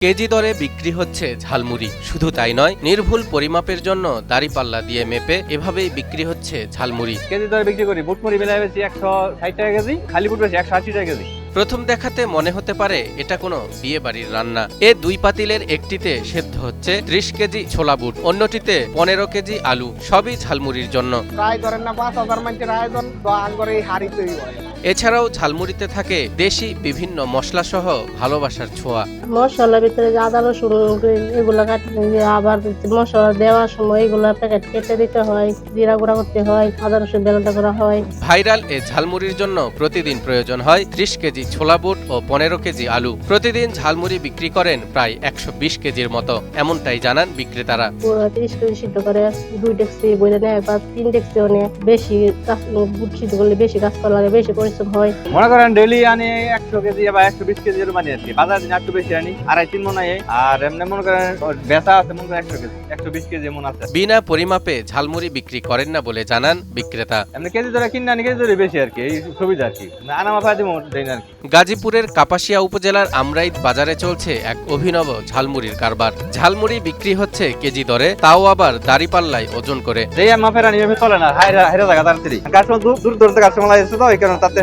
KG দরে বিক্রি হচ্ছে ঝালমুড়ি। শুধু তাই নয়, নির্ভুল পরিমাপের জন্য দাঁড়িপাল্লা দিয়ে মেপে এভাবেই বিক্রি হচ্ছে ঝালমুড়ি। কেজি দরে বিক্রি করি। বুটমুড়ি মিলাই বেশি 160 টাকা কেজি, খালি বুট বেশি 180 টাকা কেজি। প্রথম দেখাতে মনে হতে পারে এটা কোনো বিয়ে বাড়ির রান্না। এ দুই পাতিলের একটিতে সেদ্ধ হচ্ছে 30 কেজি ছোলা বুট, অন্যটিতে 15 কেজি আলু, সবই ঝালমুড়ির জন্য। প্রায় ধরেন না 5,000 মানুষের আয়োজন তো আঙ্গরে এই হাড়িতেই হয়। এছাড়াও ঝালমুড়িতে থাকে দেশি বিভিন্ন মশলা সহ ভালোবাসার ছোঁয়া। মশলার ভিতরে যে আদা রসুন এগুলো কাটতে দিয়ে আবার মশলা দেওয়ার সময় এগুলো প্যাকেট কেটে দিতে হয়, জিরা গুঁড়া করতে হয়, আদা রসুন বেলাটা করা হয়। ভাইরাল এ ঝালমুড়ির জন্য প্রতিদিন প্রয়োজন হয় 30 কেজি ছোলা বুট ও 15 কেজি আলু। প্রতিদিন ঝালমুড়ি বিক্রি করেন প্রায় 120 কেজির মতো, এমনটাই জানান বিক্রেতারা। পুরো 30 কেজি সিদ্ধ করে 2 ডেক্সি বইলে নেয় বা 3 ডেক্সিও নেয়। বেশি বুট সিদ্ধ করলে বেশি গাছপালা লাগে, বেশি পরিশ্রম হয়। মনে করেন ডেইলি আনি 100 কেজি বা 120 কেজি এর মানে আর কি। বাজার দিন একটু বেশি আনি, 2.5-3 মন আনি। আর এমনি মনে করেন বেচা আছে মনে করেন 100 কেজি, 120 কেজি এমন আছে। বিনা পরিমাপে ঝালমুড়ি বিক্রি করেন না বলে জানান বিক্রেতা। এমনি কেজি ধরে কিনে আনি, কেজি ধরে বেশি আর কি, এই সুবিধা আর কি। আনা মাথা দিব দেই না আর কি। গাজীপুরের কাপাসিয়া উপজেলার আমরাইত বাজারে চলছে এক অভিনব ঝালমুড়ির কারবার। ঝালমুড়ি বিক্রি হচ্ছে কেজি দরে, তাও আবার দাঁড়িপাল্লায় ওজন করে। যেই মাপের আনি এভাবে চলে না, হাইরা জায়গা তাড়াতাড়ি। কাস্টমার দূর দূর থেকে কাস্টমার আসছে তো এই কারণে তাতে